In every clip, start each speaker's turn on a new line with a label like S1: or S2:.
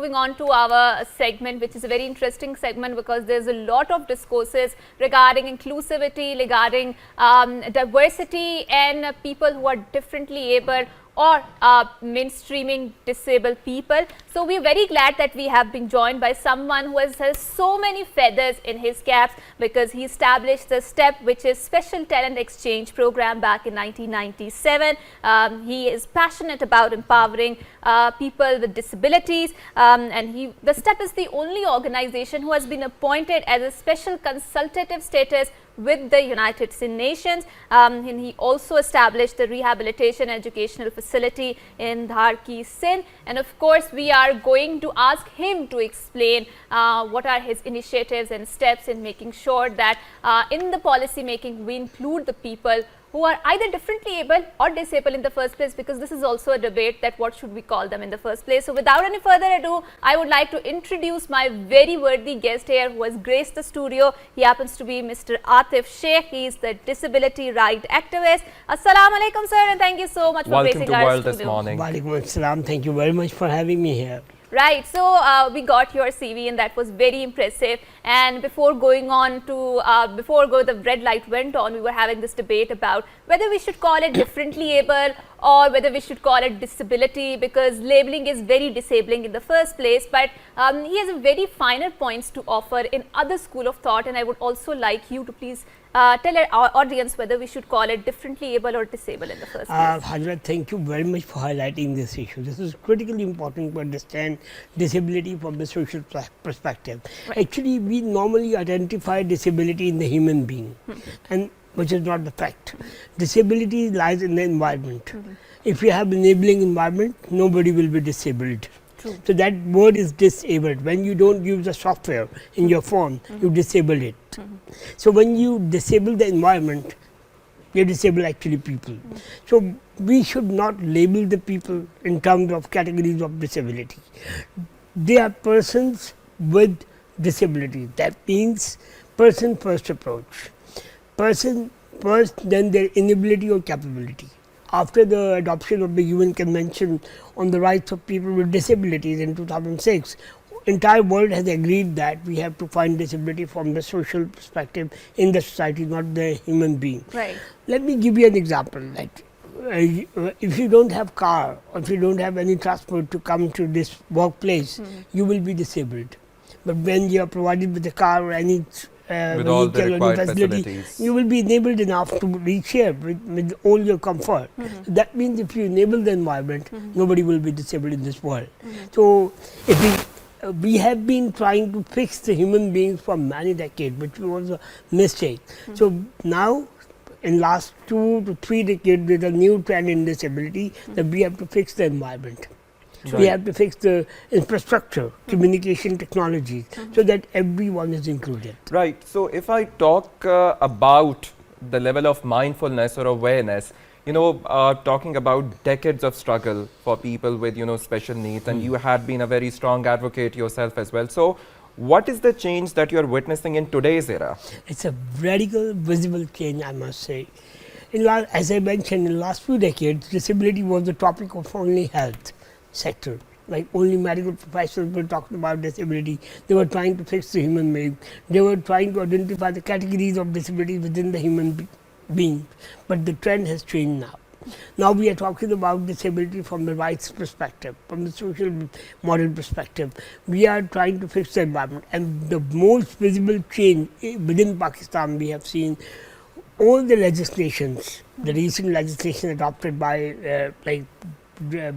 S1: moving on to our segment, which is a very interesting segment because there's a lot of discourses regarding inclusivity, regarding diversity and people who are differently able or mainstreaming disabled people. So we're very glad that we have been joined by someone who has so many feathers in his caps, because he established the STEP, which is Special Talent Exchange Program, back in 1997. He is passionate about empowering people with disabilities, and the STEP is the only organization who has been appointed as a special consultative status with the United Nations. And he also established the rehabilitation educational facility in Dharki, Sindh. And of course, we are going to ask him to explain what are his initiatives and steps in making sure that in the policy making we include the people who are either differently able or disabled in the first place, because this is also a debate that what should we call them in the first place. So without any further ado, I would like to introduce my very worthy guest here who has graced the studio. He happens to be Mr. Atif Sheikh. He is the disability right activist. Assalamu alaikum, sir, and thank you so much for gracing our studio.
S2: This morning.
S3: Walaikum assalam. Thank you very much for having me here.
S1: Right, so we got your CV and that was very impressive, and before going on to, the red light went on, we were having this debate about whether we should call it differently able or whether we should call it disability, because labeling is very disabling in the first place, but he has a very finer points to offer in other school of thought, and I would also like you to please tell our audience whether we should call it differently able or disabled in the first place.
S3: Hajrat, thank you very much for highlighting this issue. This is critically important to understand disability from the social perspective. Right. Actually, we normally identify disability in the human being, and which is not the fact. Disability lies in the environment. If you have an enabling environment, nobody will be disabled. True. So that word is disabled. When you don't use the software in your phone, you disable it. So when you disable the environment, you disable actually people. So we should not label the people in terms of categories of disability. They are persons with disability. That means person first approach. Person first, then their inability or capability. After the adoption of the UN Convention on the Rights of People with Disabilities in 2006, entire world has agreed that we have to find disability from the social perspective in the society, not the human being.
S1: Right.
S3: Let me give you an example. Like, if you don't have car or if you don't have any transport to come to this workplace, you will be disabled. But when you are provided with a car or any
S2: with all the required facilities,
S3: you will be enabled enough to reach here with all your comfort. That means if you enable the environment, nobody will be disabled in this world. So if we have been trying to fix the human beings for many decades, which was a mistake. So now, in last 2 to 3 decades, with a new trend in disability, that we have to fix the environment. Right. We have to fix the infrastructure, communication technologies, so that everyone is included.
S2: Right. So if I talk about the level of mindfulness or awareness, talking about decades of struggle for people with, special needs, and you had been a very strong advocate yourself as well. So what is the change that you are witnessing in today's era?
S3: It's a radical, visible change, I must say. As I mentioned, in the last few decades, disability was the topic of only health sector. Like only medical professionals were talking about disability. They were trying to fix the human being. They were trying to identify the categories of disability within the human being. But the trend has changed now. Now we are talking about disability from the rights perspective, from the social model perspective. We are trying to fix the environment. And the most visible change within Pakistan, we have seen all the legislations, the recent legislation adopted by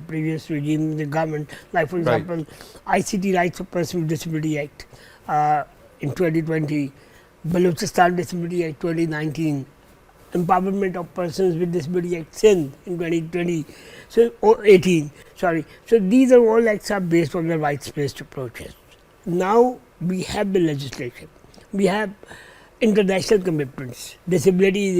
S3: previous regime, the government, like for example, ICT Rights of Persons with Disability Act in 2020, Balochistan Disability Act 2019, Empowerment of Persons with Disability Act Sindh in 2020, so 18. Sorry. So these are all acts are based on the rights-based approaches. Now we have the legislation. We have international commitments. Disability is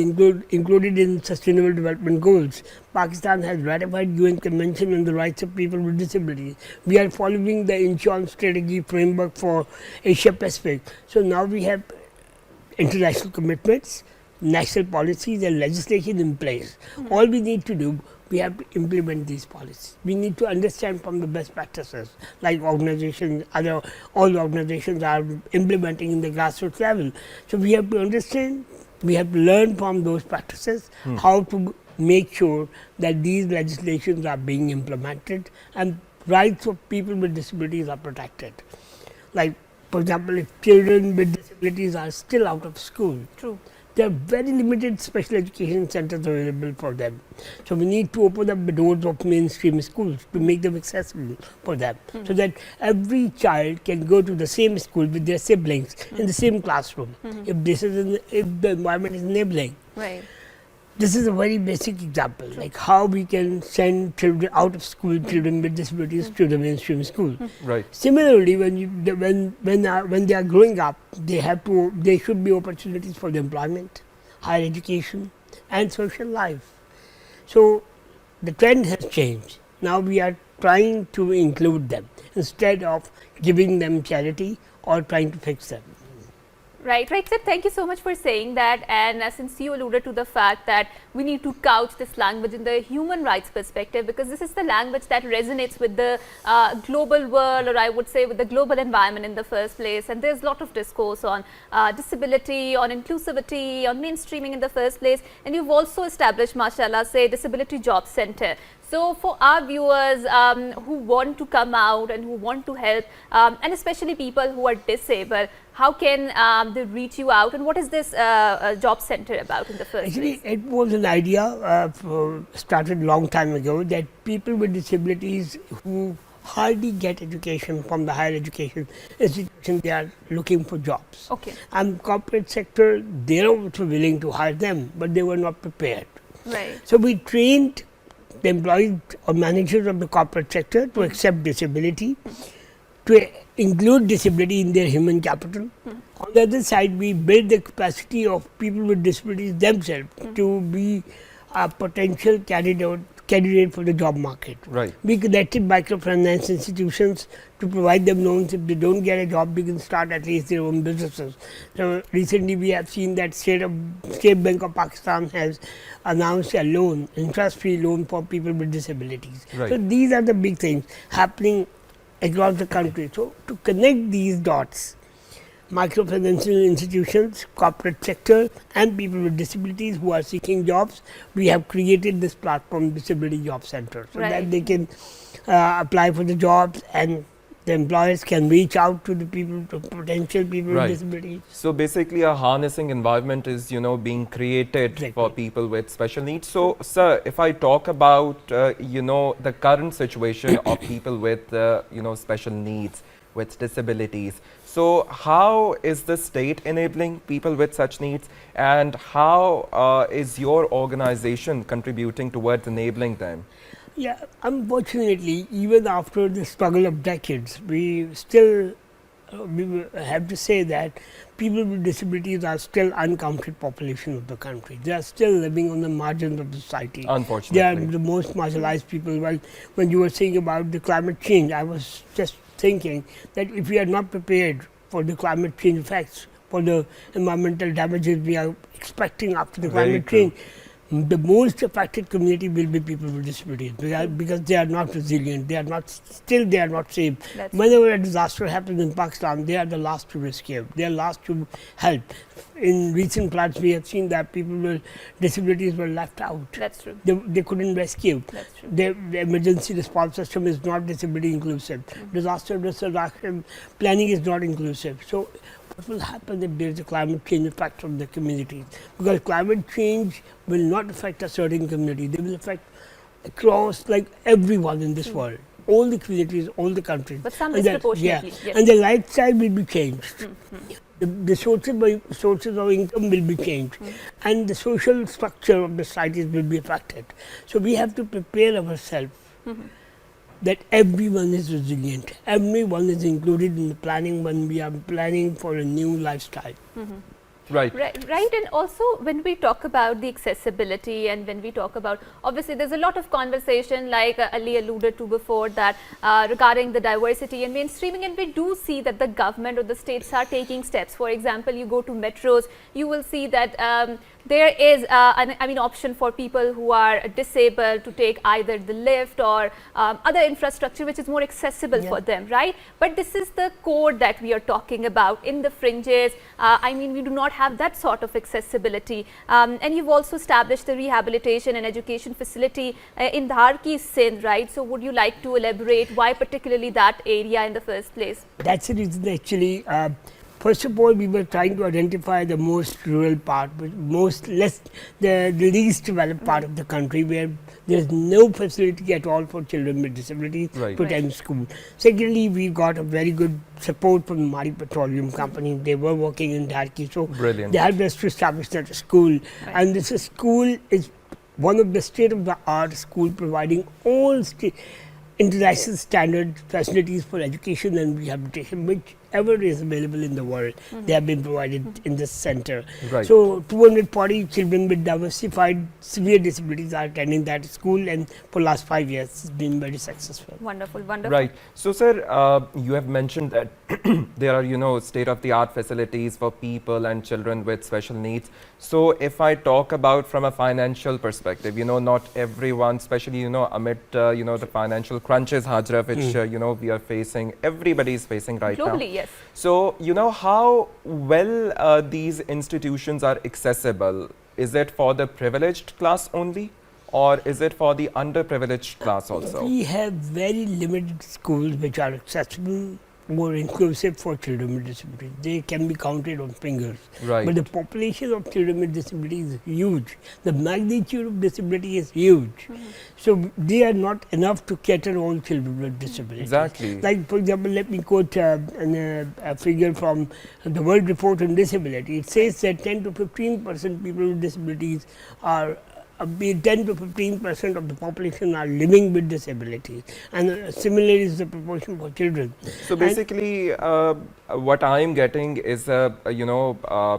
S3: included in Sustainable Development Goals. Pakistan has ratified UN Convention on the Rights of People with Disabilities. We are following the insurance strategy framework for Asia Pacific. So now we have international commitments, national policies and legislation in place. All we need to do, we have to implement these policies. We need to understand from the best practices, like organizations, all organizations are implementing in the grassroots level. So we have to understand, we have to learn from those practices how to make sure that these legislations are being implemented and rights of people with disabilities are protected. Like, for example, if children with disabilities are still out of school,
S1: True.
S3: there are very limited special education centers available for them. So we need to open up the doors of mainstream schools to make them accessible for them, so that every child can go to the same school with their siblings in the same classroom, if the environment is enabling.
S1: Right.
S3: This is a very basic example, like how we can send children out of school, children with disabilities to the mainstream school.
S2: Right.
S3: Similarly, when they are growing up, there should be opportunities for the employment, higher education, and social life. So the trend has changed. Now we are trying to include them instead of giving them charity or trying to fix them.
S1: Right, right, sir. Thank you so much for saying that. And since you alluded to the fact that we need to couch this language in the human rights perspective, because this is the language that resonates with the global world, or I would say with the global environment in the first place. And there's a lot of discourse on disability, on inclusivity, on mainstreaming in the first place. And you've also established, mashallah, say Disability Job Center. So for our viewers who want to come out and who want to help, and especially people who are disabled, how can they reach you out, and what is this job center about in the first place?
S3: It was an idea started long time ago, that people with disabilities who hardly get education from the higher education institution, they are looking for jobs.
S1: Okay.
S3: And corporate sector, they are also willing to hire them, but they were not prepared.
S1: Right.
S3: So we trained the employees or managers of the corporate sector to accept disability, to include disability in their human capital. On the other side, we build the capacity of people with disabilities themselves to be a potential candidate for the job market.
S2: Right.
S3: We connected microfinance institutions to provide them loans. If they don't get a job, they can start at least their own businesses. So recently we have seen that State Bank of Pakistan has announced a loan, interest-free loan for people with disabilities.
S2: Right.
S3: So these are the big things happening across the country. So to connect these dots, microfinancial institutions, corporate sector, and people with disabilities who are seeking jobs, we have created this platform, Disability Job Center, so that they can apply for the jobs, and the employers can reach out to the people, to potential people with disabilities.
S2: So basically a harnessing environment is, being created for people with special needs. So sir, if I talk about, the current situation of people with, special needs, with disabilities. So how is the state enabling people with such needs, and how is your organization contributing towards enabling them?
S3: Yeah, unfortunately, even after the struggle of decades, we still we have to say that people with disabilities are still uncounted population of the country. They are still living on the margins of society.
S2: Unfortunately.
S3: They are the most marginalized people. Well, when you were saying about the climate change, I was just thinking that if we are not prepared for the climate change effects, for the environmental damages we are expecting after the climate change, the most affected community will be people with disabilities, because they are not resilient, they are not safe. Whenever a disaster happens in Pakistan, they are the last to rescue, they are last to help. In recent floods, we have seen that people with disabilities were left out.
S1: That's true.
S3: They couldn't rescue.
S1: That's true.
S3: The emergency response system is not disability inclusive. Disaster restoration planning is not inclusive. So what will happen if there is a climate change effect on the communities? Because climate change will not affect a certain community. They will affect across, like, everyone in this world. All the communities, all the countries.
S1: But some disproportionately.
S3: Yes. And the lifestyle will be changed. The sources of income will be changed, and the social structure of the societies will be affected. So we have to prepare ourselves that everyone is resilient, everyone is included in the planning when we are planning for a new lifestyle.
S2: Right.
S1: Right, and also when we talk about the accessibility and when we talk about, obviously there's a lot of conversation like Ali alluded to before that regarding the diversity and mainstreaming, and we do see that the government or the states are taking steps. For example, you go to metros, you will see that there is an option for people who are disabled to take either the lift or other infrastructure which is more accessible for them, right? But this is the core that we are talking about. In the fringes, I mean, we do not have that sort of accessibility. And you've also established the rehabilitation and education facility in Dharki, Sindh, right? So would you like to elaborate why particularly that area in the first place?
S3: That's the reason actually. First of all, we were trying to identify the most rural part, the least developed part of the country where there is no facility at all for children with disabilities to attend school. Secondly, we got a very good support from the Mari Petroleum Company. They were working in Dharki, so they helped us to establish that school. And this school is one of the state-of-the-art school providing all international standard facilities for education and rehabilitation, whichever is available in the world, they have been provided in this center. So 240 children with diversified severe disabilities are attending that school, and for last 5 years it's been very successful.
S1: Wonderful, wonderful.
S2: Right. So sir, you have mentioned that there are, state-of-the-art facilities for people and children with special needs. So if I talk about from a financial perspective, not everyone, especially, amid, the financial crunches, Hajra, which, we are facing, everybody is facing right now.
S1: Globally, yes.
S2: So, how well these institutions are accessible? Is it for the privileged class only, or is it for the underprivileged class also?
S3: We have very limited schools which are accessible, more inclusive for children with disabilities. They can be counted on fingers. But the population of children with disabilities is huge. The magnitude of disability is huge. So they are not enough to cater all children with disabilities.
S2: Exactly.
S3: Like, for example, let me quote a figure from the World Report on Disability. It says that 10 to 15% people with disabilities are 10 to 15% of the population are living with disabilities, and similarly is the proportion for children.
S2: So basically, what I am getting is a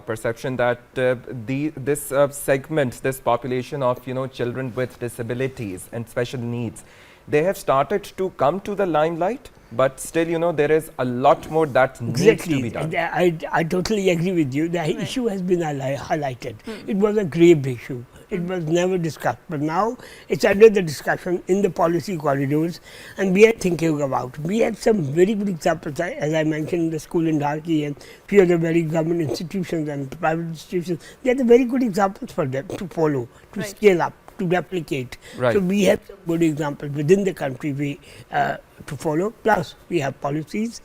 S2: perception that this segment, this population of children with disabilities and special needs, they have started to come to the limelight. But still, there is a lot more that needs to be done.
S3: I totally agree with you. The issue has been highlighted. It was a grave issue. It was never discussed. But now it's under the discussion in the policy corridors, and we are thinking about. We have some very good examples, as I mentioned, the school in Dharki and few other very government institutions and private institutions. They are the very good examples for them to follow, to scale up, to replicate. So we have some good examples within the country to follow. Plus we have policies.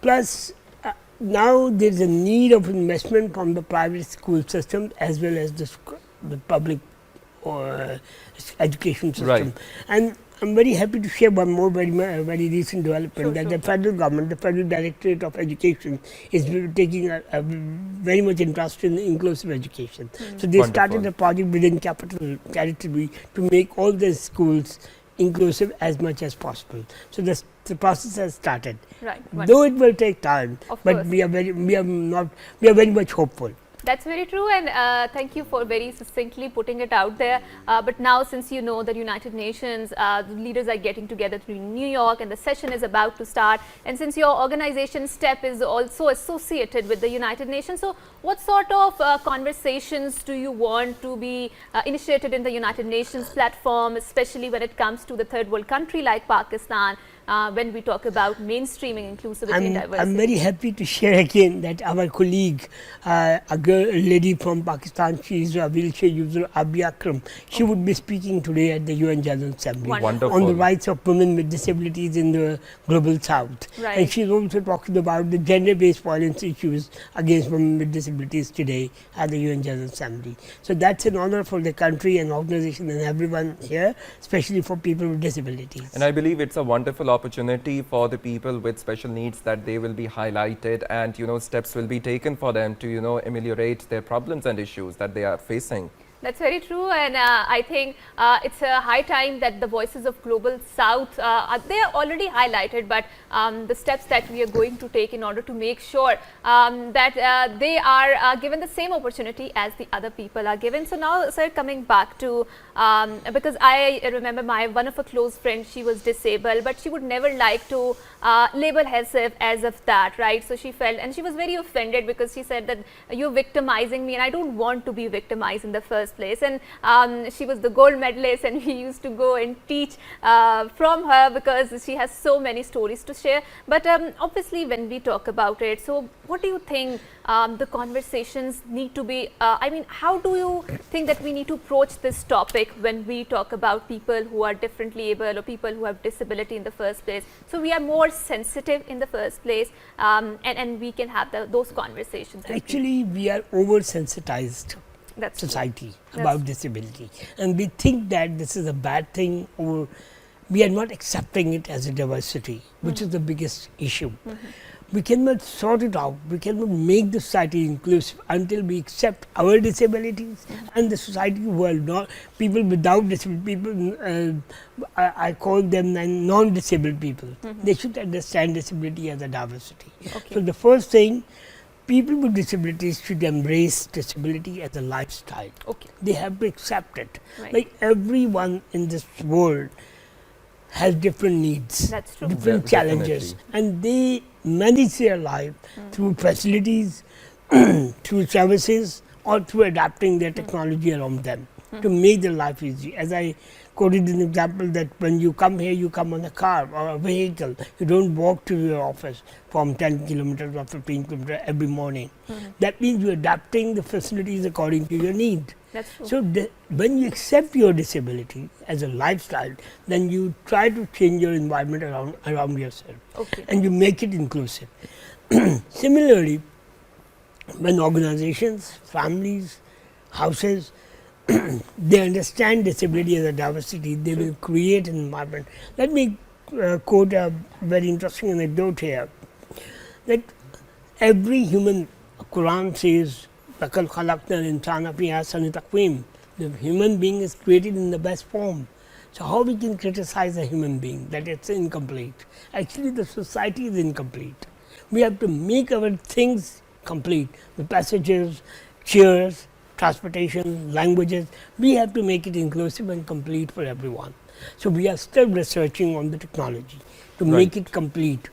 S3: Plus now there is a need of investment from the private school system as well as the public education system. And I'm very happy to share one more very recent development that the federal government, the Federal Directorate of Education is taking a very much interest in inclusive education. So they started a project within Capital Territory to make all the schools inclusive as much as possible. So the process has started. Though it will take time, but we are very much hopeful.
S1: That's very true, and thank you for very succinctly putting it out there. But now, since you know that United Nations, the leaders are getting together in New York and the session is about to start, and since your organization STEP is also associated with the United Nations, so what sort of conversations do you want to be initiated in the United Nations platform, especially when it comes to the third world country like Pakistan, when we talk about mainstreaming inclusivity and diversity?
S3: I'm very happy to share again that our colleague, a lady from Pakistan, she is a wheelchair user, Abi Akram. She would be speaking today at the UN General Assembly on the rights of women with disabilities in the global south. And she is also talking about the gender-based violence issues against women with disabilities today at the UN General Assembly. So that's an honor for the country and organization and everyone here, especially for people with disabilities.
S2: And I believe it's a wonderful opportunity for the people with special needs that they will be highlighted, and steps will be taken for them to ameliorate their problems and issues that they are facing.
S1: That's very true, and I think it's a high time that the voices of Global South, they are already highlighted, but the steps that we are going to take in order to make sure that they are given the same opportunity as the other people are given. So now, sir, coming back to, because I remember one of a close friends, she was disabled, but she would never like to label herself as of that, right? So she felt, and she was very offended because she said that you're victimizing me, and I don't want to be victimized in the first place. And she was the gold medalist, and we used to go and teach from her because she has so many stories to share. But obviously, when we talk about it, so what do you think the conversations need to be? I mean, how do you think that we need to approach this topic when we talk about people who are differently able or people who have disability in the first place? So we are more sensitive in the first place, and we can have those conversations.
S3: Actually, we are oversensitized.
S1: That's
S3: society about disability, and we think that this is a bad thing, or we are not accepting it as a diversity, which is the biggest issue. We cannot sort it out, we cannot make the society inclusive until we accept our disabilities and the society who are not people without disability, people I call them non-disabled people. They should understand disability as a diversity. So the first thing, people with disabilities should embrace disability as a lifestyle. They have to accept it. Like everyone in this world has different needs, different challenges, and they manage their life through facilities, through services, or through adapting their technology around them to make their life easy. As I quoted an example that when you come here, you come on a car or a vehicle. You don't walk to your office from 10 kilometers or 15 kilometers every morning. That means you're adapting the facilities according to your need.
S1: That's true.
S3: So when you accept your disability as a lifestyle, then you try to change your environment around yourself, and you make it inclusive. Similarly, when organizations, families, houses, they understand disability as a diversity, they will create an environment. Let me quote a very interesting anecdote here, that every human, Quran says, لَقَدْ خَلَقْنَا الْإِنسَانَ فِي أَحْسَنِ تَقْوِيمٍ. The human being is created in the best form. So how we can criticize a human being that it's incomplete? Actually, the society is incomplete. We have to make our things complete. The passages, chairs, transportation, languages, we have to make it inclusive and complete for everyone. So we are still researching on the technology to make it complete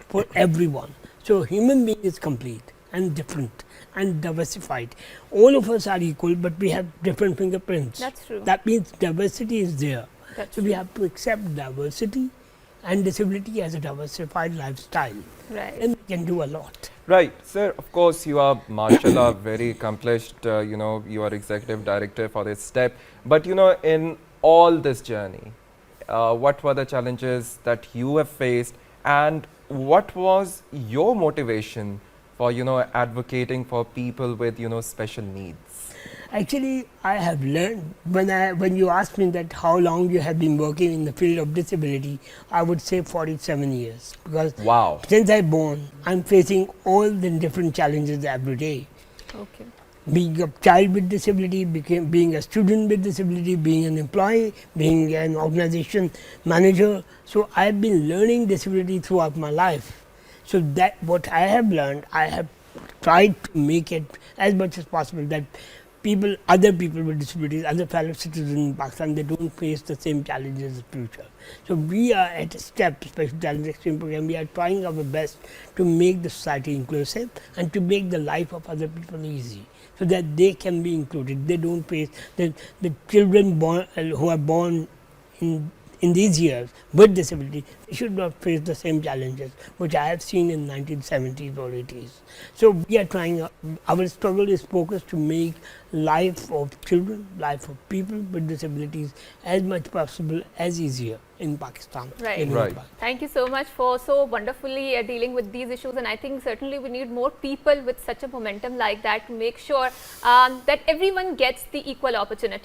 S3: for everyone. So human being is complete and different and diversified. All of us are equal, but we have different fingerprints.
S1: That's true.
S3: That means diversity is there.
S1: That's
S3: so we have to accept diversity and disability as a diversified lifestyle. And we can do a lot.
S2: Right, sir. Of course, you are, mashallah, very accomplished. You are executive director for this step. But in all this journey, what were the challenges that you have faced, and what was your motivation for advocating for people with special needs?
S3: Actually, I have learned, when you ask me that how long you have been working in the field of disability, I would say 47 years. Because since I born, I'm facing all the different challenges every day. Being a child with disability, being a student with disability, being an employee, being an organization manager. So I've been learning disability throughout my life. So that what I have learned, I have tried to make it as much as possible that other people with disabilities, other fellow citizens in Pakistan, they don't face the same challenges in the future. So we are at a step, Special Challenge Exchange Program, we are trying our best to make the society inclusive and to make the life of other people easy, so that they can be included. They don't face the children who are born in these years with disability, they should not face the same challenges which I have seen in 1970s or 80s. So we are trying, our struggle is focused to make life of children, life of people with disabilities as much possible as easier in Pakistan.
S1: Thank you so much for so wonderfully dealing with these issues, and I think certainly we need more people with such a momentum like that to make sure that everyone gets the equal opportunity.